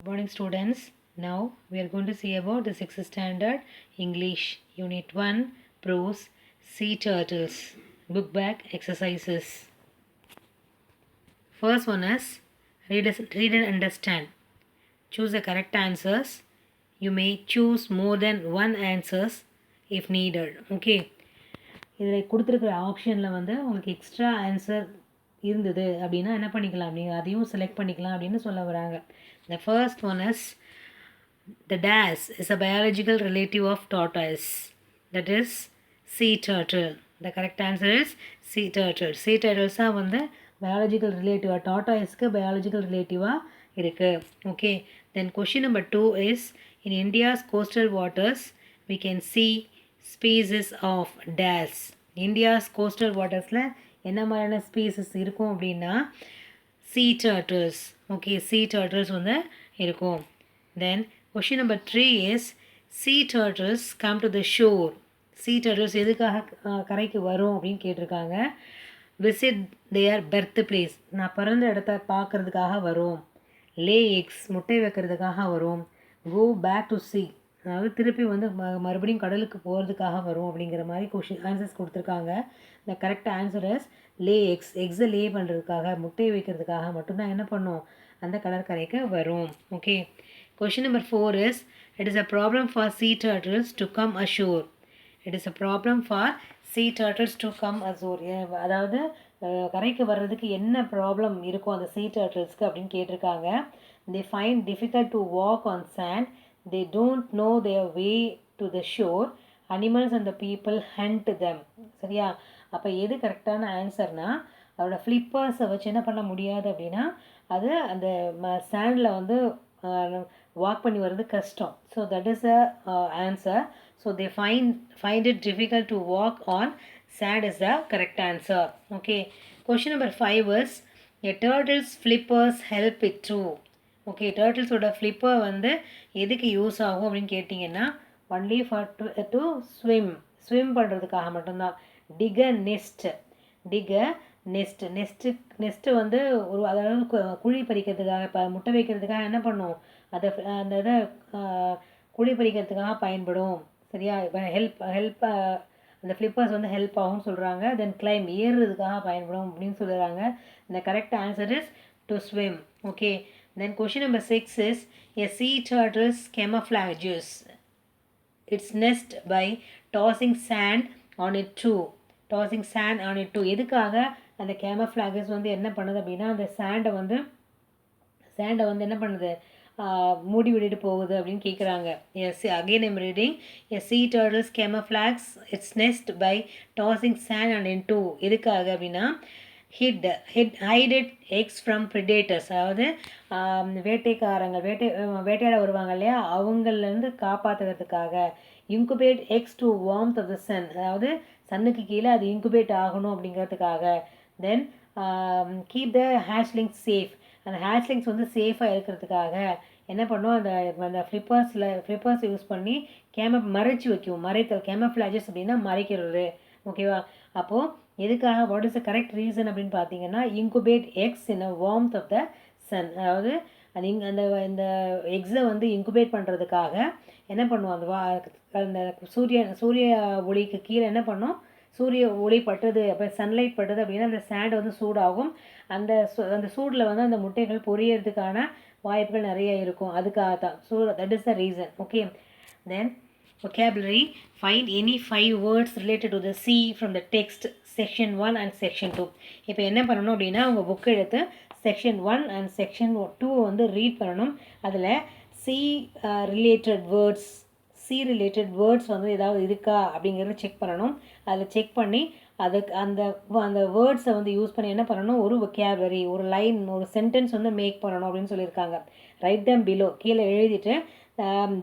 Good morning, students. Now we are going to see about the 6th standard English Unit 1 Prose Sea Turtles Book Back Exercises. First one is read and understand. Choose the correct answers. You may choose more than one answers if needed. Okay. இதில் கொடுத்துருக்குற ஆப்ஷனில் வந்து உங்களுக்கு extra answer இருந்தது அப்படின்னா என்ன பண்ணிக்கலாம் நீங்கள் அதையும் செலக்ட் பண்ணிக்கலாம் அப்படின்னு சொல்ல வராங்க. The first one is the dash is a biological relative of tortoise. That is sea turtle. The correct answer is sea turtle. Sea turtles are வந்து biological relative. Tortoise-க்கு biological relative-ஆ இருக்கு. Okay. Then question number 2 is in India's coastal waters we can see species of dash. India's coastal waters-ல என்ன மாதிரியான species இருக்கும் அப்படின்னா sea turtles. Okay, sea turtles வந்து இருக்கும். Then question number 3 is sea turtles come to the shore. Sea turtles எதுக்காக கரைக்கு வரும் அப்படின்னு கேட்டிருக்காங்க. Visit their birthplace. நான் பிறந்த இடத்த பார்க்கறதுக்காக வரும். Lay eggs. முட்டை வைக்கிறதுக்காக வரும். Go back to sea. அதாவது திருப்பி வந்து மறுபடியும் கடலுக்கு போகிறதுக்காக வரும் அப்படிங்கிற மாதிரி ஆன்சர்ஸ் கொடுத்துருக்காங்க. The correct answer is Leh X. எக்ஸை லே பண்ணுறதுக்காக முட்டை வைக்கிறதுக்காக மட்டும்தான் என்ன பண்ணும் அந்த கடற்கரைக்கு வரும். Okay. Question number 4 is it is a problem for sea turtles to come ashore. It is a problem for sea turtles to come ashore. அதாவது கரைக்கு வர்றதுக்கு என்ன ப்ராப்ளம் இருக்கும் அந்த sea turtlesக்கு அப்படின்னு கேட்டிருக்காங்க. they find difficult to walk on sand. They don't know their way to the shore. Animals and the people hunt them. சரியா? அப்போ எது கரெக்டான ஆன்சர்னா அதோட ஃப்ளிப்பர்ஸை வச்சு என்ன பண்ண முடியாது அப்படின்னா அது அந்த சாண்டில் வந்து வாக் பண்ணி வர்றது கஷ்டம். So that is a answer. So they find it difficult to walk on sand is the correct answer. Okay. Question number 5 is a turtle's flippers help it through. Okay. டர்ட்டில்ஸோட ஃப்ளிப்பர் வந்து எதுக்கு use ஆகும் அப்படின்னு கேட்டிங்கன்னா only for to swim பண்ணுறதுக்காக மட்டும்தான். டிக next வந்து ஒரு அதாவது குழி பறிக்கிறதுக்காக இப்போ முட்டை வைக்கிறதுக்காக என்ன பண்ணும் அதை அந்த இதை குழி பறிக்கிறதுக்காக பயன்படும். சரியா? இப்போ ஹெல்ப் அந்த ஃப்ளிப்பர்ஸ் வந்து ஹெல்ப் ஆகும்னு சொல்கிறாங்க. தென் கிளைம் ஏறுறதுக்காக பயன்படும் அப்படின்னு சொல்கிறாங்க. இந்த correct answer is to swim. Okay. Then question number 6 is a sea turtle camouflages its nest by tossing sand on it too. எதுக்காக அந்த camouflages வந்து என்ன பண்ணுது அப்படின்னா அந்த சாண்டை வந்து என்ன பண்ணுது மூடி விட்டுட்டு போகுது அப்படின்னு கேட்குறாங்க. S again I'm reading a sea turtles camouflages its nest by tossing sand on it too. எதுக்காக அப்படின்னா hide eggs from predators. அதாவது வேட்டையாட வருவாங்க இல்லையா அவங்கள்லேருந்து காப்பாற்றுறதுக்காக. Incubate eggs to warmth of the sun. அதாவது சன்னுக்கு கீழே அது இன்குபேட் ஆகணும் அப்படிங்கிறதுக்காக. Then keep the hatchlings safe. அந்த ஹேஷ்லிங்ஸ் வந்து சேஃபாக இருக்கிறதுக்காக என்ன பண்ணும் அந்த ஃப்ளிப்பர்ஸ் யூஸ் பண்ணி மறைச்சி வைக்கும். மறைத்தல் கேமஃப்ளாஜஸ் அப்படின்னா மறைக்கிறது. ஓகேவா? அப்போது எதுக்காக what is the correct reason அப்படின்னு பார்த்தீங்கன்னா incubate eggs in a warmth of the sun. அதாவது அது அந்த எக்ஸை வந்து இன்குபேட் பண்ணுறதுக்காக என்ன பண்ணுவோம் அந்த சூரிய ஒளிக்கு கீழே என்ன பண்ணும் சூரிய ஒளி பட்டது அப்போ சன்லைட் பட்டது அப்படின்னா அந்த சாண்ட் வந்து சூடாகும். அந்த சூடில் வந்து அந்த முட்டைகள் பொரியறதுக்கான வாய்ப்புகள் நிறைய இருக்கும். அதுக்காக தான். So that is the reason. Okay. Then vocabulary. Find any 5 words related to the sea from the text section 1 and section 2. இப்போ என்ன பண்ணணும் அப்படின்னா உங்கள் புக் எடுத்து section 1 and section 2 வந்து ரீட் பண்ணணும். அதில் sea related words வந்து ஏதாவது இருக்கா அப்படிங்கிறத செக் பண்ணணும். அதில் செக் பண்ணி அதுக்கு அந்த வேர்ட்ஸை வந்து யூஸ் பண்ணி என்ன பண்ணணும் ஒரு vocabulary ஒரு லைன் ஒரு சென்டென்ஸ் வந்து மேக் பண்ணணும் அப்படின்னு சொல்லியிருக்காங்க. Right them below. கீழே எழுதிட்டு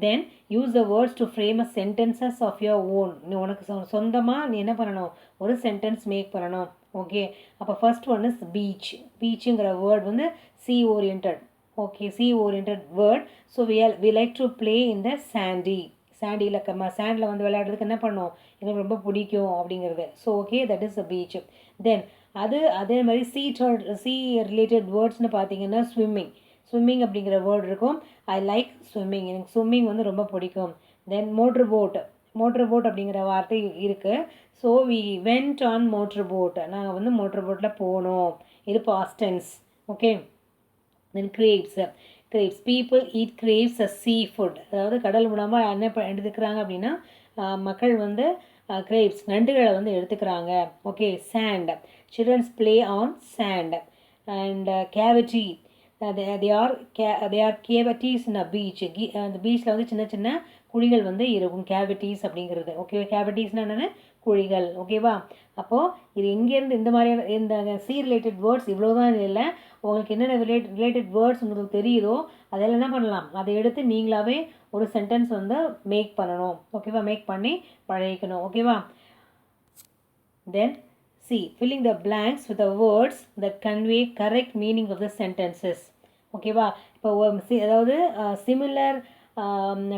then use the words to frame a sentences of your own. நீ உனக்கு சொந்தமாக நீ என்ன பண்ணணும் ஒரு சென்டென்ஸ் மேக் பண்ணணும். ஓகே. அப்போ ஃபர்ஸ்ட் ஒன் இஸ் பீச்சுங்கிற வேர்ட் வந்து sea oriented. Okay. sea oriented word. So we like to play in the சாண்டியில் சாண்டில் வந்து விளையாடுறதுக்கு என்ன பண்ணோம் எனக்கு ரொம்ப பிடிக்கும் அப்படிங்கிறது. So okay that is the beach. Then அதே மாதிரி sea ரிலேட்டட் வேர்ட்ஸ்னு பார்த்தீங்கன்னா ஸ்விம்மிங். ஸ்விம்மிங் அப்படிங்கிற வேர்டு இருக்கும். ஐ லைக் ஸ்விம்மிங், எனக்கு ஸ்விம்மிங் வந்து ரொம்ப பிடிக்கும். Then motor boat, motor boat அப்படிங்கிற வார்த்தை இருக்குது. So we went on motor boat, நாங்கள் வந்து மோட்ரு போட்டில் போனோம். இது past tense. Okay. Then crabs, crabs people eat crabs a sea food, அதாவது கடல் உணவாக என்ன எடுத்துக்கிறாங்க அப்படின்னா மக்கள் வந்து கிரேப்ஸ் நண்டுகளை வந்து எடுத்துக்கிறாங்க. Okay. Sand, children's play on sand. And cavity, they are cavities in a beach. அந்த பீச்சில் வந்து சின்ன சின்ன குழிகள் வந்து இருக்கும், கேவிட்டிஸ் அப்படிங்கிறது. ஓகே. கேவிட்டிஸ்னால் என்னென்ன, குழிகள். ஓகேவா. அப்போது இது எங்கேருந்து இந்த மாதிரியான இந்த சி ரிலேட்டட் வேர்ட்ஸ் இவ்வளோதான் இல்லை. உங்களுக்கு என்னென்ன ரிலேட்டட் வேர்ட்ஸ் உங்களுக்கு தெரியுதோ அதெல்லாம் என்ன பண்ணலாம், அதை எடுத்து நீங்களாகவே ஒரு சென்டென்ஸ் வந்து மேக் பண்ணணும். ஓகேவா. மேக் பண்ணி பழகிக்கணும். ஓகேவா. தென் see, filling the blanks with the words that convey correct meaning of the sentences. ஓகேவா. இப்போ அதாவது சிமிலர்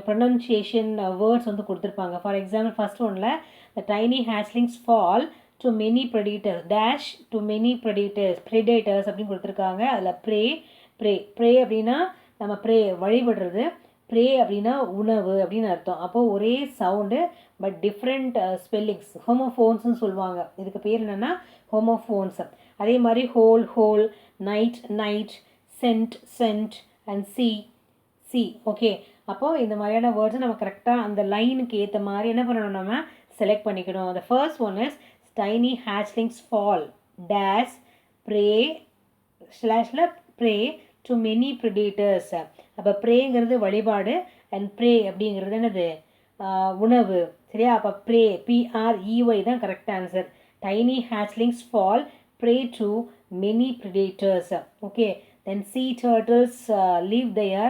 ப்ரொனன்சியேஷன் வேர்ட்ஸ் வந்து கொடுத்துருப்பாங்க. ஃபார் எக்ஸாம்பிள் ஃபர்ஸ்ட் ஒன்றில் the tiny hatchlings fall to many predators dash to many predators அப்படின்னு கொடுத்துருக்காங்க. அதில் pray அப்படின்னா நம்ம வழிபடுறது, ப்ரே அப்படின்னா உணவு அப்படின்னு அர்த்தம். அப்போது ஒரே சவுண்டு பட் டிஃப்ரெண்ட் ஸ்பெல்லிங்ஸ், ஹோமோஃபோன்ஸ்னு சொல்லுவாங்க. இதுக்கு பேர் என்னென்னா ஹோமோஃபோன்ஸ். அதே மாதிரி hole, night, cent and sea. Okay. அப்போது இந்த மாதிரியான வேர்ட்ஸை நம்ம கரெக்டாக அந்த லைனுக்கு ஏற்ற மாதிரி என்ன பண்ணணும், நம்ம செலக்ட் பண்ணிக்கணும். the first one is tiny hatchlings fall dash pray to many predators. அப்போ ப்ரேங்கிறது வழிபாடு அண்ட் ப்ரே அப்படிங்கிறது என்னது, உணவு. சரியா. அப்போ PREY தான் correct answer. Tiny hatchlings fall prey to many predators. Okay. Then sea turtles live their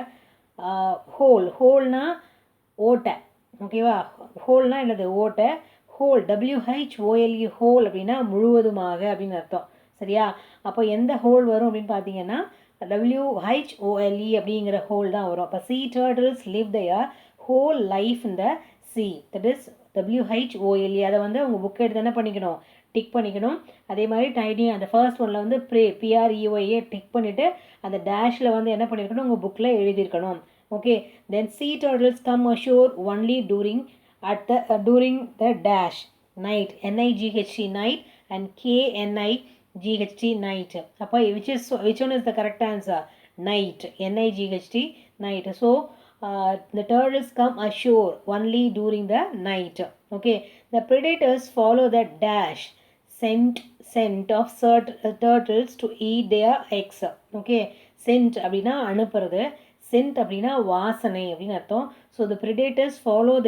ஹோல்னா ஓட்டை. ஓகேவா. ஹோல்னா என்னது, ஓட்டை. ஹோல் WHOLE ஹோல் அப்படின்னா முழுவதுமாக அப்படின்னு அர்த்தம். சரியா. அப்போ எந்த ஹோல் வரும் அப்படின்னு பார்த்தீங்கன்னா WHOLE அப்படிங்கிற ஹோல் தான் வரும். அப்போ sea turtles live their whole life in the sea, that is WHOLE. அதை வந்து உங்கள் புக்கை எடுத்து என்ன பண்ணிக்கணும், டிக் பண்ணிக்கணும். அதே மாதிரி டைனி அந்த ஃபர்ஸ்ட் ஒன்றில் வந்து PREY டிக் பண்ணிவிட்டு அந்த டேஷில் வந்து என்ன பண்ணியிருக்கணும், உங்கள் புக்கில் எழுதியிருக்கணும். Okay. Then sea turtles come ashore only during the dash night, NIGHT night and KNIGHT night. அப்போ which one is the correct answer, night, NIGHT night. So the turtles come ashore only during the night. Okay. The predators follow the dash scent of turtles to eat their eggs. Okay. scent அப்படின்னா அனுப்புறது, scent அப்படின்னா வாசனை அப்படின்னு அர்த்தம். So the predators follow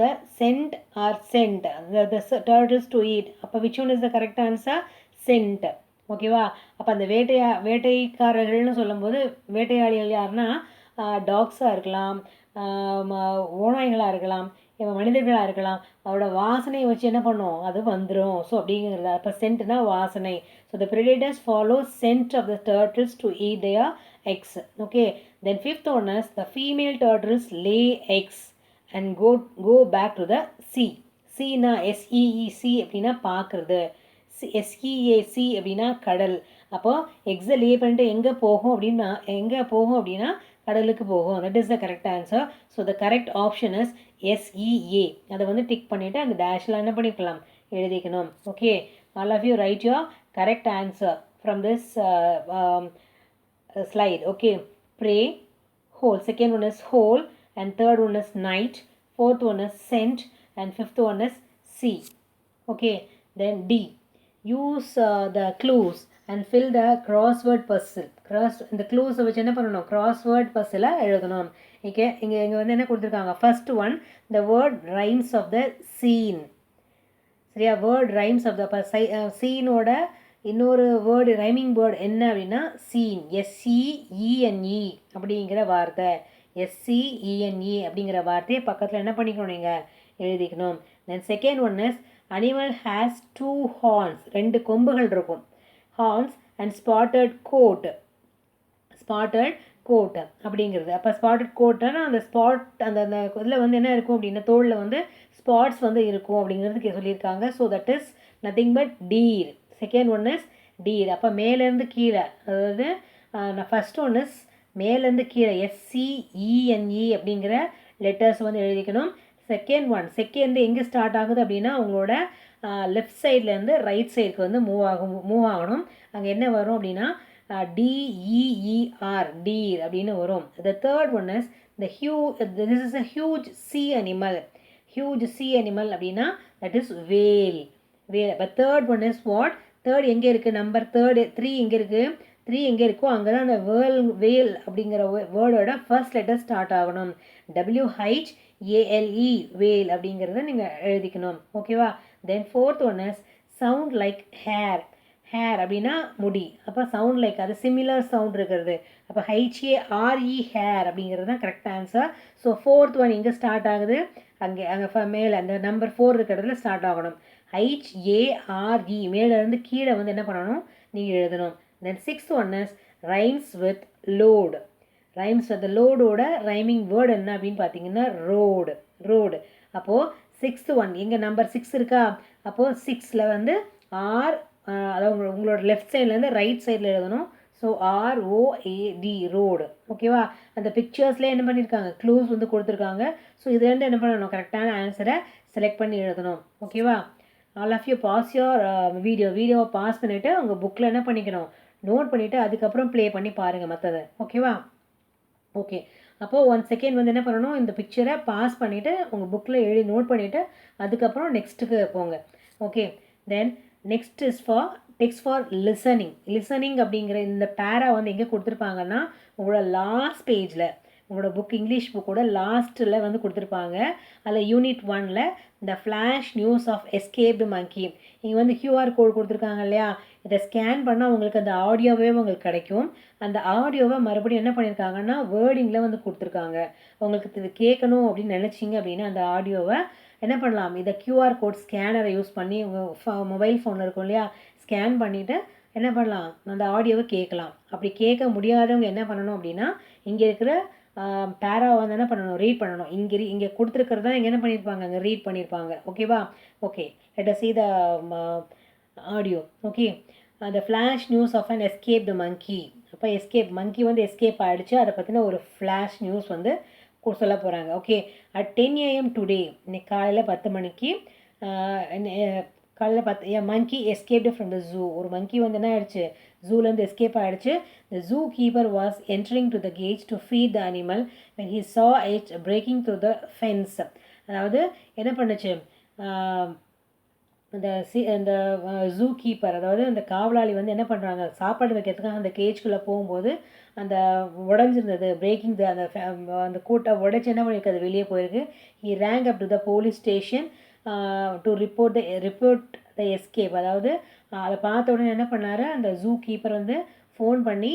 the scent or scent the turtles to eat. அப்போ which one is the correct answer, scent. ஓகேவா. அப்போ அந்த வேட்டைக்காரர்கள்னு சொல்லும்போது வேட்டையாளிகள் யாருன்னா டாக்ஸாக இருக்கலாம், ஓநாய்களாக இருக்கலாம், மனிதர்களாக இருக்கலாம். அதோட வாசனையை வச்சு என்ன பண்ணும், அது வந்துடும். ஸோ அப்படிங்கிறது அப்போ சென்ட்னா வாசனை. So the predators follow scent of the turtles to eat their eggs. Okay. Then fifth one is the female turtles lay eggs and go back to the sea. Seena SEEC அப்படின்னா பார்க்குறது, SEAC அப்படின்னா கடல். அப்போது எக்ஸை லே பண்ணிட்டு எங்கே போகும் அப்படின்னா கடலுக்கு போகும். That is the correct answer. So the correct option is SEA. அதை வந்து டிக் பண்ணிவிட்டு அந்த டேஷில் என்ன பண்ணிக்கலாம், எழுதிக்கணும். Okay. All of you write your correct answer from this slide. Okay. Pray, whole. Second one is whole and third one is night. Fourth one is scent and fifth one is sea. Okay. Then D. Use the clues and fill the crossword puzzle. இந்த க்ளூஸை வச்சு என்ன பண்ணணும், crossword puzzle எழுதணும். Okay. இங்கே வந்து என்ன கொடுத்துருக்காங்க, first one the word rhymes of the scene. சரியா. வேர்ட் ரைம்ஸ் ஆஃப் த சீனோட இன்னொரு வேர்டு ரைமிங் வேர்டு என்ன அப்படின்னா சீன், SCENE அப்படிங்கிற வார்த்தை. SCENE அப்படிங்கிற வார்த்தையை பக்கத்தில் என்ன பண்ணிக்கணும், நீங்கள் எழுதிக்கணும். Then second one is animal has 2 horns, 2 கொம்புகள் இருக்கும். ஹார்ன்ஸ் அண்ட் ஸ்பாட்டட் கோட் அப்படிங்கிறது. அப்போ ஸ்பாட்டட் கோட்னா அந்த ஸ்பாட் அந்த இதில் வந்து என்ன இருக்கும் அப்படின்னா தோளில் வந்து ஸ்பாட்ஸ் வந்து இருக்கும் அப்படிங்கிறதுக்கு சொல்லியிருக்காங்க. So that is nothing but deer. Second one is deer. அப்போ மேலேருந்து கீழே, அதாவது நான் ஃபஸ்ட் ஒன் இஸ் மேலேருந்து கீழே SCENE அப்படிங்கிற லெட்டர்ஸ் வந்து எழுதிக்கணும். செகண்ட் எங்கே ஸ்டார்ட் ஆகுது அப்படின்னா உங்களோட லெஃப்ட் சைட்லேருந்து ரைட் சைடுக்கு வந்து மூவ் ஆகணும். அங்கே என்ன வரும் அப்படின்னா DEER டீர் அப்படின்னு வரும். The third one is this is a huge sea animal. Huge sea animal அப்படின்னா that is whale. But third one is what? Third எங்கே இருக்குது? நம்பர் 3 எங்கே இருக்குது? 3 எங்கே இருக்கோ அங்கே தான் அந்த வேல் அப்படிங்கிற வேர்டோட ஃபர்ஸ்ட் லெட்டர் ஸ்டார்ட் ஆகணும். WHALE வேல் அப்படிங்கிறத நீங்கள் எழுதிக்கணும். ஓகேவா? தென் fourth one is sound like hair. Hair அப்படின்னா முடி. அப்போ சவுண்ட் லைக் அது சிமிலர் சவுண்ட் இருக்கிறது. அப்போ HARE ஹேர் அப்படிங்கிறது தான் correct answer. So fourth one எங்கே ஸ்டார்ட் ஆகுது? அங்கே மேலே அந்த நம்பர் 4 இருக்கிறதுல ஸ்டார்ட் ஆகணும். HARE மேலேருந்து கீழே வந்து என்ன பண்ணணும்? நீங்கள் எழுதணும். Then sixth one is rhymes with load. Rhymes with லோடோட ரைமிங் வேர்டு என்ன அப்படின்னு பார்த்தீங்கன்னா ரோடு. அப்போது சிக்ஸ்த் ஒன் எங்கே நம்பர் 6 இருக்கா? அப்போது 6ல் வந்து R, அதாவது உங்களோட லெஃப்ட் சைட்லேருந்து ரைட் சைடில் எழுதணும். So ROAD road. ஓகேவா? அந்த பிக்சர்ஸ்லேயே என்ன பண்ணியிருக்காங்க? க்ளூஸ் வந்து கொடுத்துருக்காங்க. ஸோ இதுலேருந்து என்ன பண்ணணும்? கரெக்டான ஆன்சரை செலக்ட் பண்ணி எழுதணும். ஓகேவா? All of you pause your வீடியோவை பாஸ் பண்ணிவிட்டு உங்கள் புக்கில் என்ன பண்ணிக்கணும்? நோட் பண்ணிவிட்டு அதுக்கப்புறம் ப்ளே பண்ணி பாருங்கள் மற்றதை. ஓகேவா? ஓகே. அப்போது 1 செகண்ட் வந்து என்ன பண்ணணும்? இந்த பிக்சரை பாஸ் பண்ணிவிட்டு உங்கள் புக்கில் எழுதி நோட் பண்ணிவிட்டு அதுக்கப்புறம் நெக்ஸ்ட்டுக்கு போங்க. Okay. Then next is text for listening அப்படிங்கிற இந்த பேரா வந்து எங்கே கொடுத்துருப்பாங்கன்னா உங்களோட லாஸ்ட் பேஜில், உங்களோட புக் இங்கிலீஷ் புக்கோட லாஸ்ட்டில் வந்து கொடுத்துருப்பாங்க. அதில் யூனிட் 1ல் இந்த ஃப்ளாஷ் நியூஸ் ஆஃப் எஸ்கேப்டு மங்கி. இங்கே வந்து QR கோட் கொடுத்துருக்காங்க இல்லையா? இதை ஸ்கேன் பண்ணால் உங்களுக்கு அந்த ஆடியோவே உங்களுக்கு கிடைக்கும். அந்த ஆடியோவை மறுபடியும் என்ன பண்ணியிருக்காங்கன்னா வேர்டிங்கில் வந்து கொடுத்துருக்காங்க. உங்களுக்கு இது கேட்கணும் அப்படின்னு நினச்சிங்க அப்படின்னா அந்த ஆடியோவை என்ன பண்ணலாம்? இதை QR கோட் ஸ்கேனரை யூஸ் பண்ணி உங்கள் மொபைல் ஃபோனில் இருக்கும் இல்லையா? ஸ்கேன் பண்ணிவிட்டு என்ன பண்ணலாம்? அந்த ஆடியோவை கேட்கலாம். அப்படி கேட்க முடியாதவங்க என்ன பண்ணணும் அப்படின்னா இங்கே இருக்கிற பேரா வந்து என்ன பண்ணணும்? ரீட் பண்ணணும். இங்கே கொடுத்துருக்கிறதா இங்கே என்ன பண்ணியிருப்பாங்க? அங்கே ரீட் பண்ணியிருப்பாங்க. ஓகேவா? Okay. Let us see the audio. Okay. the flash news of an escaped monkey. அப்போ மங்கி வந்து எஸ்கேப் ஆகிடுச்சு. அதை பற்றின ஒரு ஃப்ளாஷ் நியூஸ் வந்து சொல்ல போகிறாங்க. ஓகே. at 10 AM டுடே, இன்னைக்கு காலையில் 10 மணிக்கு காலையில் 10 monkey escaped from the zoo. ஒரு மங்கி வந்து என்ன ஆகிடுச்சு? ஜூலேருந்து எஸ்கேப் ஆகிடுச்சு. The zoo keeper was entering to the gates to feed the animal when he saw it breaking through the fence. அதாவது என்ன பண்ணுச்சு? இந்த ஜூ கீப்பர், அதாவது அந்த காவலாளி வந்து என்ன பண்ணுறாங்க? சாப்பாடு வைக்கிறதுக்காக அந்த கேஜ்குள்ளே போகும்போது அந்த உடஞ்சிருந்தது, பிரேக்கிங் அந்த கூட்டை உடைச்சி என்ன பண்ணியிருக்காது? வெளியே போயிருக்கு. he rang up to the police station to report the escape. அதாவது அதை பார்த்த உடனே என்ன பண்ணாரு? அந்த ஜூ கீப்பர் வந்து ஃபோன் பண்ணி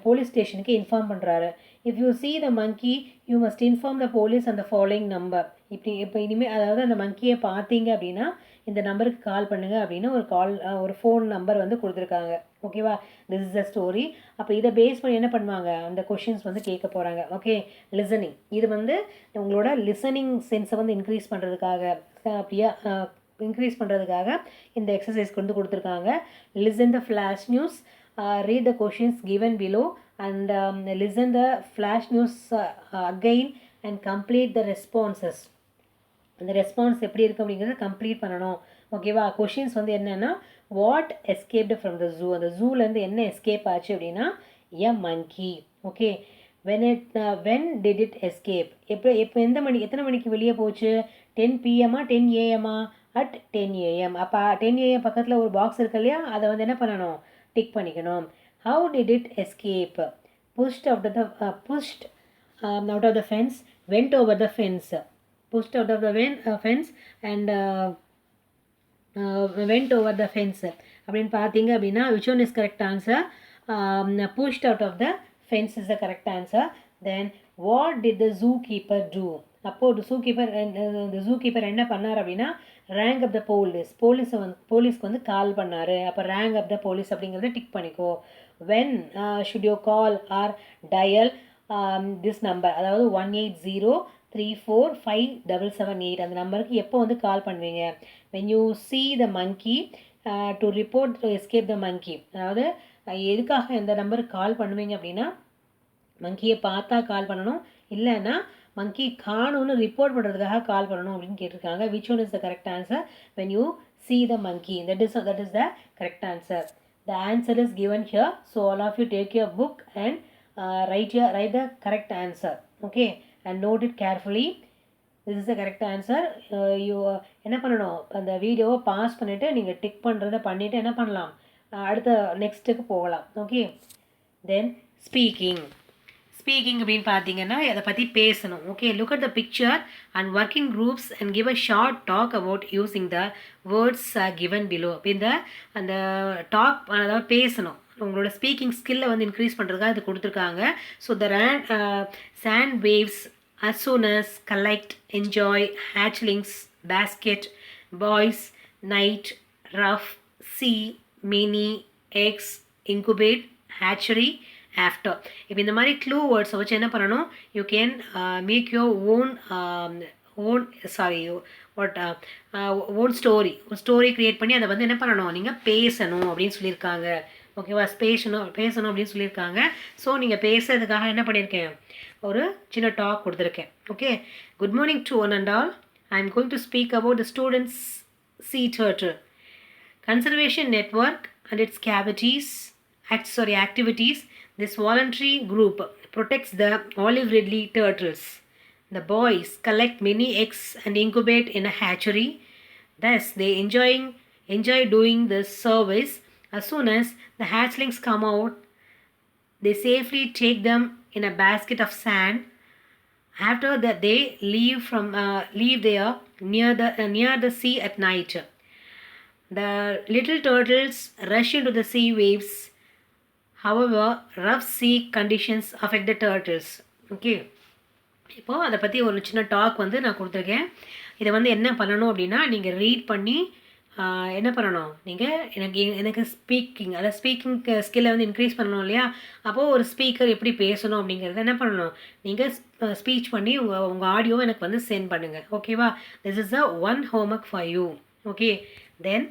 போலீஸ் ஸ்டேஷனுக்கு இன்ஃபார்ம் பண்ணுறாரு. If you see the monkey you must inform the police on the following number. இப்போ இனிமேல் அதாவது அந்த மங்கியை பார்த்தீங்க அப்படின்னா இந்த நம்பருக்கு கால் பண்ணுங்கள் அப்படின்னு ஒரு ஃபோன் நம்பர் வந்து கொடுத்துருக்காங்க. ஓகேவா? This is a story. அப்போ இதை பேஸ் பண்ணி என்ன பண்ணுவாங்க? அந்த கொஷின்ஸ் வந்து கேட்க போகிறாங்க. ஓகே. லிசனிங், இது வந்து உங்களோட லிசனிங் சென்ஸை வந்து இன்க்ரீஸ் பண்ணுறதுக்காக இந்த எக்ஸசைஸ் வந்து கொடுத்துருக்காங்க. Listen the flash news, read the questions given below and listen the flash news again and complete the responses. அந்த ரெஸ்பான்ஸ் எப்படி இருக்குது அப்படிங்கிறத கம்ப்ளீட் பண்ணணும். ஓகேவா? கொஷின்ஸ் வந்து என்னென்னா what escaped from the zoo. அந்த ஜூலேருந்து என்ன எஸ்கேப் ஆச்சு அப்படின்னா a monkey. Okay. when did it escape? எப்போ எத்தனை மணிக்கு வெளியே போச்சு? 10 PM 10 AM at 10 AM. அப்போ 10 AM பக்கத்தில் ஒரு பாக்ஸ் இருக்கு இல்லையா? அதை வந்து என்ன பண்ணணும்? டிக் பண்ணிக்கணும். how did it escape? pushed out of the fence, went over the fence. pushed out of the fence and went over the fence அப்படின்னு பார்த்தீங்க அப்படின்னா which one is correct answer? pushed out of the fence is the correct answer. then what did the zookeeper do? அப்போது zookeeper என்ன பண்ணார் அப்படின்னா rank up த போலீஸ்க்கு வந்து கால் பண்ணார். அப்போ ரேங்க் அப் த போலீஸ் அப்படிங்கிறத டிக் பண்ணிக்கோ. when should you call or dial this number? அதாவது 180345778 அந்த நம்பருக்கு எப்போ வந்து கால் பண்ணுவீங்க? when you see the monkey to report to escape the monkey. அதாவது எதுக்காக எந்த நம்பருக்கு கால் பண்ணுவீங்க அப்படின்னா, மங்கியை பார்த்தா கால் பண்ணணும், இல்லைன்னா மங்கி காணும்னு ரிப்போர்ட் பண்ணுறதுக்காக கால் பண்ணணும் அப்படின்னு கேட்டிருக்காங்க. Which one is the correct answer? when you see the monkey, that is the correct answer. The answer is given here, so all of you take your book and write the correct answer, okay, and note it carefully. This is the correct answer. You என்ன பண்ணணும், அந்த வீடியோவை pause பண்ணிவிட்டு நீங்கள் tick பண்ணுறதை பண்ணிவிட்டு என்ன பண்ணலாம், அடுத்த நெக்ஸ்ட்டுக்கு போகலாம். ஓகே, தென் ஸ்பீக்கிங் அப்படின்னு பார்த்தீங்கன்னா அதை பற்றி பேசணும். Okay, look at the picture and work in groups and give a short talk about using the words given below. இந்த அந்த டாக் அதாவது பேசணும், உங்களோட ஸ்பீக்கிங் ஸ்கில்லை வந்து இன்க்ரீஸ் பண்ணுறதுக்காக இது கொடுத்துருக்காங்க. So the sand waves as soon as, collect, enjoy, hatchlings, basket, boys, night, rough, see, many, eggs, incubate, hatchery, after. இப்போ இந்த மாதிரி க்ளூ வேர்ட்ஸை வச்சு என்ன பண்ணணும், you can make your own story create பண்ணி அதை வந்து என்ன பண்ணணும், நீங்கள் பேசணும் அப்படின்னு சொல்லியிருக்காங்க. ஓகேவா, பேசணும் அப்படின்னு சொல்லியிருக்காங்க. ஸோ நீங்கள் பேசுறதுக்காக என்ன பண்ணியிருக்கேன், ஒரு சின்ன டாக் கொடுத்துருக்கேன். Okay, good morning to one and all. I am going to speak about the students sea turtle conservation network and its activities. This voluntary group protects the olive ridley turtles. The boys collect many eggs and incubate in a hatchery. Thus, they enjoy doing this service. As soon as the hatchlings come out, they safely take them in a basket of sand. After that, they leave there near the sea at night. The little turtles rush into the sea waves. However, rough sea conditions affect the turtles. Okay, இப்போது அதை பற்றி ஒரு சின்ன talk வந்து நான் கொடுத்துருக்கேன். இதை வந்து என்ன பண்ணணும் அப்படின்னா, நீங்கள் ரீட் பண்ணி என்ன பண்ணணும், நீங்கள் எனக்கு ஸ்பீக்கிங் ஸ்கில்லை வந்து இன்க்ரீஸ் பண்ணணும் இல்லையா. அப்போது ஒரு ஸ்பீக்கர் எப்படி பேசணும் அப்படிங்கிறத என்ன பண்ணணும், நீங்கள் ஸ்பீச் பண்ணி உங்கள் ஆடியோவை எனக்கு வந்து சென்ட் பண்ணுங்கள். ஓகேவா, this is the one homework for you. Okay, then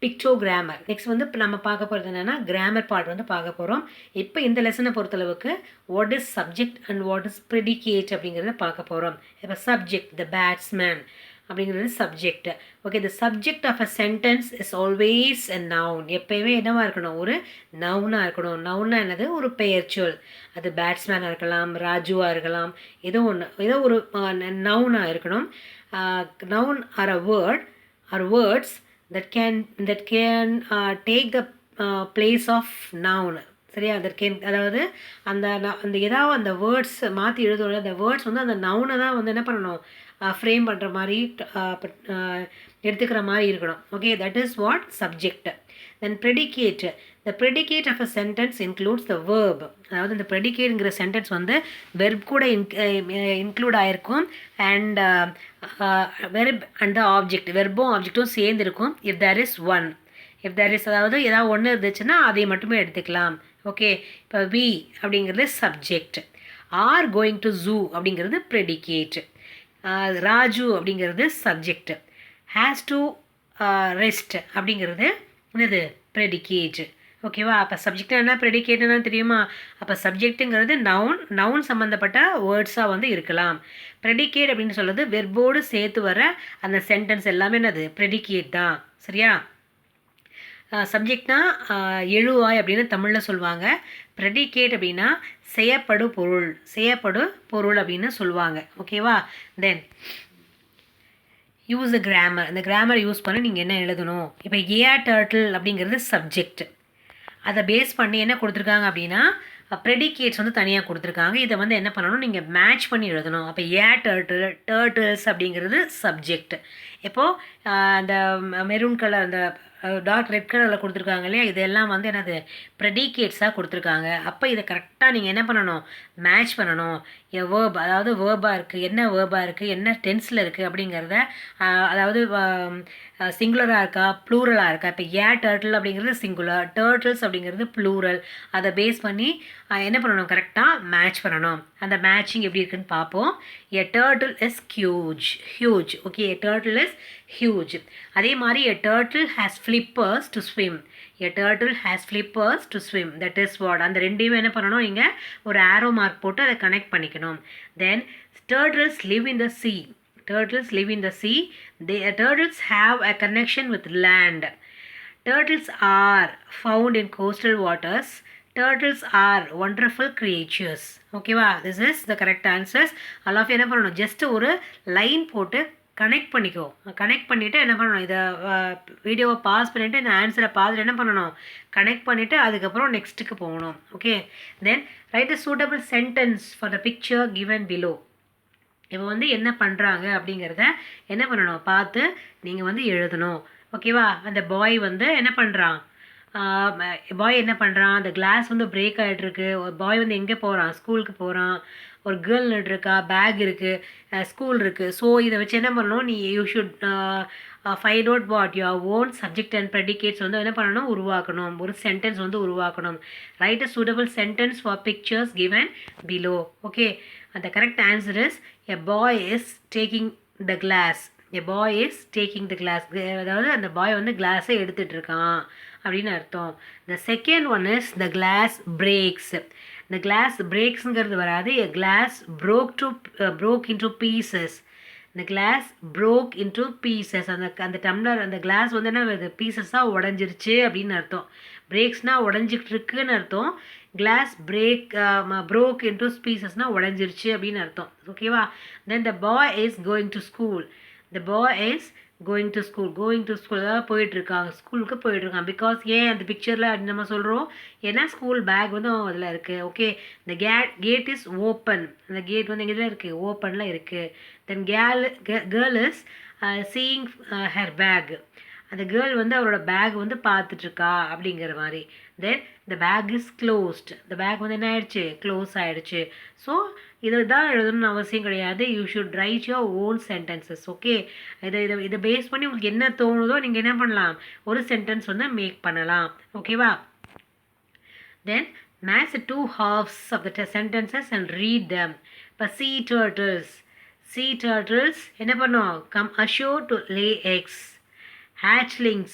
பிக்டோகிராமர். நெக்ஸ்ட் வந்து இப்போ நம்ம பார்க்க போகிறது என்னென்னா, கிராமர் பார்ட் வந்து பார்க்க போகிறோம். இப்போ இந்த லெசனை பொறுத்தளவுக்கு what is subject and what is predicate அப்படிங்கிறத பார்க்க போகிறோம். இப்போ சப்ஜெக்ட், த பேட்ஸ்மேன் அப்படிங்கிறது subject. Okay, the subject of a sentence is always a noun. எப்போயுமே என்னவாக இருக்கணும், ஒரு நவுனாக இருக்கணும். நவுன்னா என்னது, ஒரு பெயர் சொல். அது பேட்ஸ்மேனாக இருக்கலாம், ராஜுவாக இருக்கலாம், ஏதோ ஒரு நவுனாக இருக்கணும். Noun or a word or words that can take the place of noun. சரியா, அதாவது அந்த ஏதாவது அந்த வேர்ட்ஸ் மாற்றி எழுதுவோம், அந்த வேர்ட்ஸ் வந்து அந்த நவுனை தான் வந்து என்ன பண்ணணும், ஃப்ரேம் பண்ணுற மாதிரி எடுத்துக்கிற மாதிரி இருக்கணும். Okay, that is what subject. Then predicate. The predicate of a sentence includes the verb. அதாவது இந்த ப்ரெடிகேட்ங்கிற சென்டென்ஸ் வந்து வெர்ப் கூட இன்க்ளூட் ஆகிருக்கும். And verb and the object, வெர்பும் ஆப்ஜெக்டும் சேர்ந்துருக்கும். இஃப் தேர் இஸ் ஒன், அதாவது ஏதாவது ஒன்று இருந்துச்சுன்னா அதை மட்டுமே எடுத்துக்கலாம். ஓகே, இப்போ வி அப்படிங்கிறது subject. Are going to zoo அப்படிங்கிறது ப்ரெடிகேட். ராஜு அப்படிங்கிறது சப்ஜெக்ட். ஹேஸ் டு ரெஸ்ட் அப்படிங்கிறது என்னது, ப்ரெடிகேட். ஓகேவா, அப்போ சப்ஜெக்ட் என்ன, ப்ரெடிகேட் என்ன தெரியுமா. அப்போ சப்ஜெக்ட்டுங்கிறது நவுன் சம்மந்தப்பட்ட வேர்ட்ஸாக வந்து இருக்கலாம். ப்ரெடிகேட் அப்படின்னு சொல்கிறது வெர்போடு சேர்த்து வர அந்த சென்டென்ஸ் எல்லாமே என்னது, ப்ரெடிகேட் தான். சரியா, சப்ஜெக்ட்னா எழுவாய் அப்படின்னு தமிழில் சொல்லுவாங்க. ப்ரெடிகேட் அப்படின்னா செய்யப்படு பொருள் அப்படின்னு சொல்லுவாங்க. ஓகேவா, தென் யூஸ் த கிராமர். இந்த கிராமர் யூஸ் பண்ணி நீங்கள் என்ன எழுதணும். இப்போ டர்ட்டில் அப்படிங்கிறது சப்ஜெக்ட். அதை பேஸ் பண்ணி என்ன கொடுத்துருக்காங்க அப்படின்னா, ப்ரெடிகேட்ஸ் வந்து தனியாக கொடுத்துருக்காங்க. இதை வந்து என்ன பண்ணணும், நீங்கள் மேட்ச் பண்ணி எழுதணும். அப்போ டர்ட்டில்ஸ் அப்படிங்கிறது சப்ஜெக்ட். இப்போது அந்த மெரூன் கலர், அந்த டார்க் ரெட் கலரில் கொடுத்துருக்காங்க இல்லையா, இதெல்லாம் வந்து என்னது, ப்ரெடிகேட்ஸாக கொடுத்துருக்காங்க. அப்போ இதை கரெக்டாக நீங்கள் என்ன பண்ணணும், மேட்ச் பண்ணணும். வேர்ப், அதாவது வேர்பாக இருக்குது, என்ன வேர்பாக இருக்குது, என்ன டென்ஸில் இருக்குது அப்படிங்கிறத, அதாவது சிங்குலராக இருக்கா ப்ளூரலாக இருக்கா. இப்போ டர்ட்டில் அப்படிங்கிறது சிங்குலர், டர்ட்டில்ஸ் அப்படிங்கிறது ப்ளூரல். அதை பேஸ் பண்ணி என்ன பண்ணணும், கரெக்டாக மேட்ச் பண்ணணும். அந்த மேட்சிங் எப்படி இருக்குன்னு பார்ப்போம். A turtle is huge. Okay, a turtle is huge. அதே மாதிரி a turtle has flippers to swim. A turtle has flippers to swim. That is what. அந்த ரெண்டையும் என்ன பண்ணணும் நீங்கள் ஒரு arrow mark போட்டு அதை கனெக்ட் பண்ணிக்கணும். Then turtles live in the sea. Turtles live in the sea. Turtles have a connection with land. Turtles are found in coastal waters. Turtles are wonderful creatures. ஓகேவா, this is the correct answers. all of you என்ன பண்ணணும், just ஒரு line போட்டு connect பண்ணிக்கோ. Connect பண்ணிவிட்டு என்ன பண்ணணும், இதை வீடியோவை பாஸ் பண்ணிவிட்டு இந்த ஆன்சரை பார்த்துட்டு என்ன பண்ணணும், கனெக்ட் பண்ணிவிட்டு அதுக்கப்புறம் நெக்ஸ்ட்டுக்கு போகணும். Okay, then right a suitable sentence for the picture given below. இப்போ வந்து என்ன பண்ணுறாங்க அப்படிங்கிறத என்ன பண்ணணும், பார்த்து நீங்கள் வந்து எழுதணும். ஓகேவா, அந்த பாய் வந்து என்ன பண்ணுறான், பாய் என்ன பண்ணுறான், அந்த கிளாஸ் வந்து பிரேக் ஆகிட்டுருக்கு. ஒரு பாய் வந்து எங்கே போகிறான், ஸ்கூலுக்கு போகிறான். ஒரு கேர்ள் இருக்கா, பேக் இருக்குது, ஸ்கூல் இருக்குது. ஸோ இதை வச்சு என்ன பண்ணணும், நீ you should find out what your own subject and predicates வந்து என்ன பண்ணணும், உருவாக்கணும். ஒரு சென்டென்ஸ் வந்து உருவாக்கணும். Write a suitable sentence for pictures given below. Okay, அந்த correct answer is a boy is taking the glass. A boy is taking the glass. அதாவது அந்த பாய் வந்து கிளாஸை எடுத்துகிட்டு இருக்கான் அப்படின்னு அர்த்தம். The second one is the glass breaks. இந்த கிளாஸ் பிரேக்ஸுங்கிறது வராது. A glass broke into pieces. இந்த கிளாஸ் broke into pieces. அந்த டம்ளர், அந்த கிளாஸ் வந்து என்ன வருது, பீசஸாக உடஞ்சிருச்சு அப்படின்னு அர்த்தம். பிரேக்ஸ்னால் உடஞ்சிக்கிட்டு இருக்குன்னு அர்த்தம். கிளாஸ் broke into பீசஸ்னால் உடஞ்சிருச்சு அப்படின்னு அர்த்தம். ஓகேவா, then the boy is going to school. The boy is going to school தான் போயிட்டுருக்காங்க, ஸ்கூலுக்கு போயிட்டுருக்காங்க. பிகாஸ் ஏன் அந்த பிக்சரில் நம்ம சொல்கிறோம், ஏன்னா ஸ்கூல் பேக் வந்து அதில் இருக்குது. ஓகே, இந்த கேட் இஸ் ஓப்பன். அந்த கேட் வந்து எங்கே இருக்குது, ஓப்பனில் இருக்குது. Then girl is seeing her bag. அந்த கேர்ள் வந்து அவரோட பேக் வந்து பார்த்துட்ருக்கா அப்படிங்கிற மாதிரி. Then the bag is closed. இந்த பேக் வந்து என்ன ஆயிடுச்சு, க்ளோஸ் ஆகிடுச்சு. ஸோ இதை தான் எழுதணும்னு அவசியம் கிடையாது. You should write your own sentences. Okay, இதை பேஸ் பண்ணி உங்களுக்கு என்ன தோணுதோ நீங்கள் என்ன பண்ணலாம், ஒரு சென்டென்ஸ் வந்து மேக் பண்ணலாம். ஓகேவா, தென் match the two halves of the sentences and read them. இப்போ sea turtles என்ன பண்ணும், come ashore to lay eggs. hatchling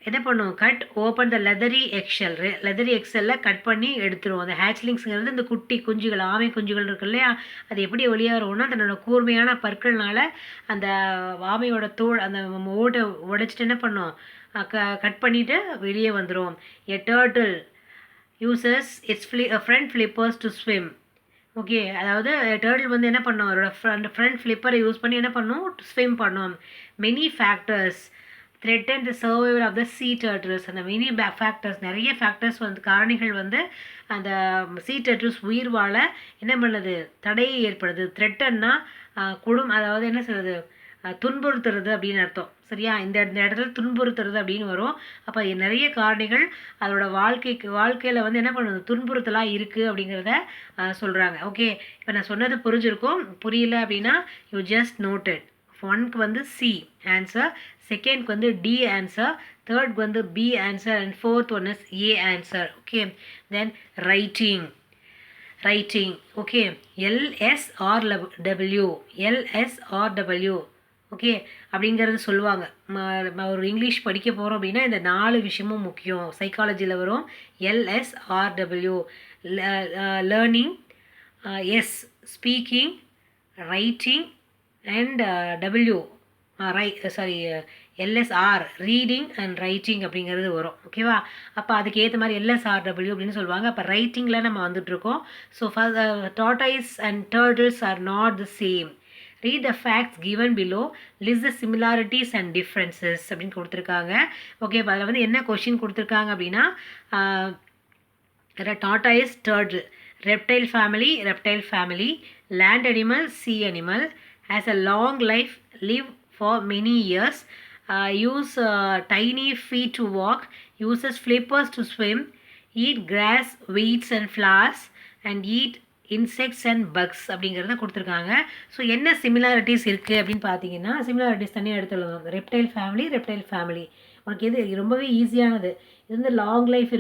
என்ன பண்ணும், கட் ஓப்பன் த லெதரி எக்ஸெல்லில் கட் பண்ணி எடுத்துருவோம். அந்த ஹேச்லிங்ஸுங்கிறது இந்த குட்டி குஞ்சுகள், ஆமை குஞ்சுகள் இருக்கு இல்லையா, அது எப்படி வெளியே வரும்னா தன்னோட கூர்மையான பற்கள்னால அந்த ஆமையோட தோல் அந்த ஓட்டை உடைச்சிட்டு என்ன பண்ணோம், கட் பண்ணிவிட்டு வெளியே வந்துடும். A turtle uses front flippers to swim. Okay, அதாவது டர்ட்டில் வந்து என்ன பண்ணும், அவரோட ஃப்ரண்ட் ஃப்ளிப்பரை யூஸ் பண்ணி என்ன பண்ணும், ஸ்விம் பண்ணும். Many factors threaten the survival of the sea turtles. அந்த மெனி ஃபேக்டர்ஸ், நிறைய ஃபேக்டர்ஸ் வந்து காரணிகள் வந்து அந்த sea turtles உயிர் வாழ என்ன பண்ணுது, தடையை ஏற்படுது. த்ரெட்டன்னா அதாவது என்ன சொல்கிறது, துன்புறுத்துறது அப்படின்னு அர்த்தம். சரியா, இந்த இடத்துல துன்புறுத்துறது அப்படின்னு வரும். அப்போ நிறைய காரணிகள் அதோட வாழ்க்கையில் வந்து என்ன பண்ணுது, துன்புறுத்தலாக இருக்குது அப்படிங்கிறத சொல்கிறாங்க. ஓகே, இப்போ நான் சொன்னது புரிஞ்சிருக்கும். புரியல அப்படின்னா யூ ஜஸ்ட் நோட்டட். ஒன்க்கு வந்து சி ஆன்சர், செகண்ட்க்கு வந்து டி ஆன்சர், தேர்ட்க்கு வந்து B answer, and fourth one is A answer. Okay, then writing. Okay, LSRW okay அப்படிங்கிறது சொல்லுவாங்க. ஒரு இங்கிலீஷ் படிக்க போகிறோம் அப்படின்னா இந்த 4 விஷயமும் முக்கியம். சைக்காலஜியில் வரும். LSRW learning, yes speaking, writing, and LSR reading and writing அப்படிங்கிறது வரும். ஓகேவா, அப்போ அதுக்கு ஏற்ற மாதிரி LSRW அப்படின்னு சொல்லுவாங்க. அப்போ ரைட்டிங்கில் நம்ம வந்துட்டுருக்கோம். So tortoise and turtles are not the same. Read the facts given below, list the similarities and differences அப்படின்னு கொடுத்துருக்காங்க. ஓகே, இப்போ அதில் வந்து என்ன கொஷின் கொடுத்துருக்காங்க அப்படின்னா, tortoise, turtle, reptile family, land animal, sea animal, has a long life, live for many years, use tiny feet to walk, uses flippers to swim, eat grass, weeds and flowers, and eat insects and bugs அப்படிங்கிறத கொடுத்துருக்காங்க. So என்ன similarities இருக்குது அப்படின்னு பார்த்தீங்கன்னா, similarities தனியாக எடுத்துள்ளோம். Reptile family உனக்கு எது ரொம்பவே ஈஸியானது. இது வந்து லாங் லைஃப்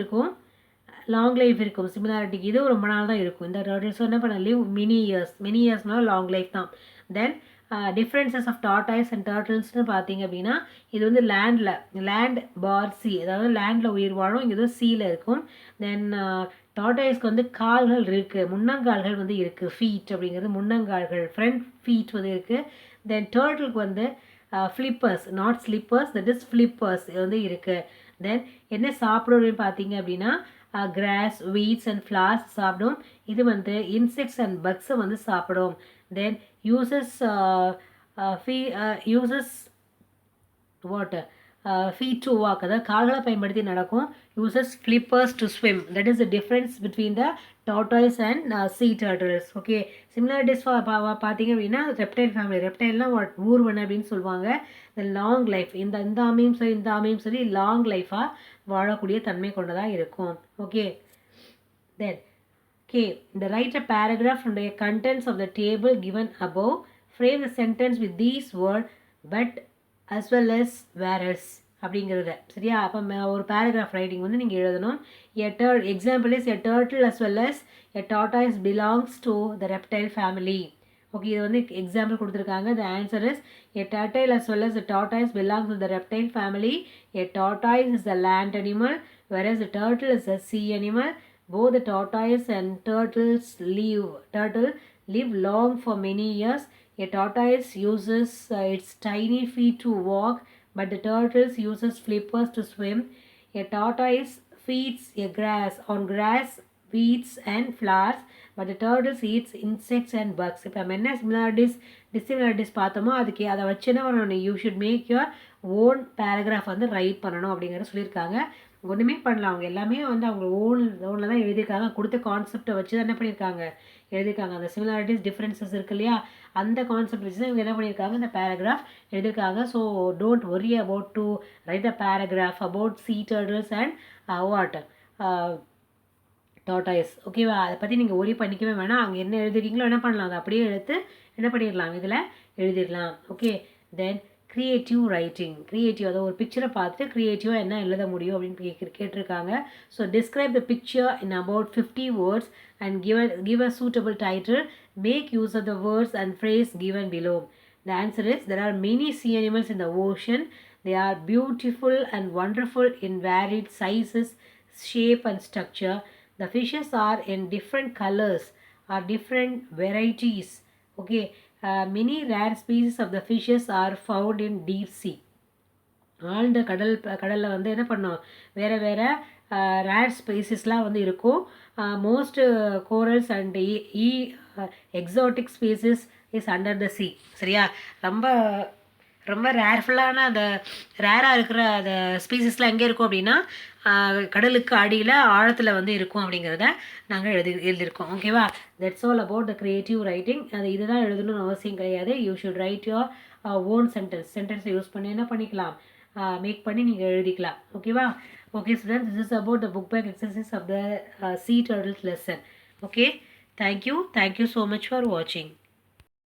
இருக்கும் சிமிலாரிட்டிக்கு. இது ரொம்ப நாள் தான் இருக்கும். இந்த டர்ட்டில்ஸ் என்ன பண்ண, லிவ் மெனி இயர்ஸ்னால் லாங் லைஃப் தான். தென் டிஃப்ரென்சஸ் ஆஃப் டார்டாய்ஸ் அண்ட் டர்ட்டில்ஸ்னு பார்த்தீங்க அப்படின்னா இது வந்து லேண்ட் பார் சி, அதாவது லேண்டில் உயிர் வாழும், இங்கே வந்து சீல இருக்கும். தென் டார்டாய்ஸ்க்கு வந்து கால்கள் இருக்குது, முன்னங்கால்கள் வந்து இருக்குது, ஃபீட் அப்படிங்கிறது முன்னங்கால்கள், ஃப்ரண்ட் ஃபீட் வந்து இருக்குது. தென் டர்ட்டிலுக்கு வந்து flippers, not slippers, that is flippers இது வந்து இருக்குது. தென் என்ன சாப்பிடும் அப்படின்னு பார்த்தீங்க அப்படின்னா கிராஸ், வீட்ஸ் அண்ட் ஃப்ளார்ஸ் சாப்பிடும். இது வந்து இன்செக்ட்ஸ் அண்ட் பக்ஸை வந்து சாப்பிடும். Then uses what feet to walk, அதாவது கால்களை பயன்படுத்தி நடக்கும். Uses flippers to swim. That is the difference between the tortoise and sea turtles. Okay, similarities பார்த்தீங்க அப்படின்னா ரெப்டைல் ஃபேமிலி, ரெப்டைல்னால் ஊர்வன அப்படின்னு சொல்லுவாங்க. இந்த லாங் லைஃப், இந்த ஆமையும் சரி இந்த ஆமையும் சரி லாங் லைஃபாக வாழக்கூடிய தன்மை கொண்டதாக இருக்கும். Okay, then write a paragraph from the contents of the table given above. Frame the sentence with these words but as well as whereas அப்படிங்கிறத. சரியா? அப்போ ஒரு பேராகிராஃப் ரைட்டிங் வந்து நீங்கள் எழுதணும். Example is a turtle as well as a tortoise belongs to the reptile family. Okay, இது வந்து example கொடுத்துருக்காங்க. The answer is a turtle as well as a tortoise belongs to the reptile family. A tortoise is a land animal whereas a turtle is a sea animal. Both the tortoise and turtle live long for many years. A tortoise uses its tiny feet to walk, but the turtle uses flippers to swim. A tortoise feeds on grass, weeds and flowers, but the turtle eats insects and bugs. இப்போ நம்ம என்ன dissimilarities பார்த்தோமோ அதுக்கு அதை வச்சுன்னா you should make your own paragraph வந்து write பண்ணணும் அப்படிங்கிற சொல்லியிருக்காங்க. ஒன்றுமே பண்ணலாம், அவங்க எல்லாமே வந்து அவங்க ஓனில் தான் எழுதியிருக்காங்க. கொடுத்த கான்செப்டை வச்சு தான் என்ன பண்ணியிருக்காங்க எழுதியிருக்காங்க. அந்த சிமிலாரிட்டிஸ் டிஃப்ரென்சஸ் இருக்கு இல்லையா, அந்த கான்செப்ட் வச்சு தான் இவங்க என்ன பண்ணியிருக்காங்க இந்த பேராகிராஃப் எழுதியிருக்காங்க. So don't worry about to right the paragraph about sea turtles and tortoise. ஓகேவா? அதை பற்றி நீங்கள் ஒரி பண்ணிக்கவே வேணாம். அங்கே என்ன எழுதுறீங்களோ என்ன பண்ணலாம், அதை அப்படியே எடுத்து என்ன பண்ணிடலாம், இதில் எழுதிடலாம். ஓகே, தென் க்ரியேட்டிவ் ரைட்டிங். க்ரியேட்டிவ், அதை ஒரு பிக்சரை பார்த்துட்டு க்ரியேட்டிவாக என்ன எழுத முடியும் அப்படின்னு கேட்டிருக்காங்க. So describe the picture in about 50 words and give a suitable title. Make use of the words and phrase given below. The answer is there are many sea animals in the ocean. They are beautiful and wonderful in varied sizes, shape and structure. The fishes are in different colors or different varieties. Okay, many rare species of the fishes are found in deep sea. ஆழ்ந்த கடலில் வந்து என்ன பண்ணோம், வேறு வேறு rare ஸ்பீசிஸ்லாம் வந்து இருக்கும். Most corals and exotic species is under the C. சரியா? ரொம்ப ரொம்ப ரேர்ஃபுல்லான அந்த ரேராக இருக்கிற அந்த ஸ்பீசிஸ்லாம் எங்கே இருக்கும் அப்படின்னா கடலுக்கு அடியில் ஆழத்தில் வந்து இருக்கும் அப்படிங்கிறத நாங்கள் எழுதியிருக்கோம். ஓகேவா? That's all about the creative writing. அது இதுதான் எழுதணும்னு அவசியம் கிடையாது. You should write your own சென்டென்ஸை யூஸ் பண்ணி என்ன பண்ணிக்கலாம், மேக் பண்ணி நீங்கள் எழுதிக்கலாம். ஓகேவா? Okay students, this is about the book back exercise of the sea turtles lesson. Okay, thank you so much for watching.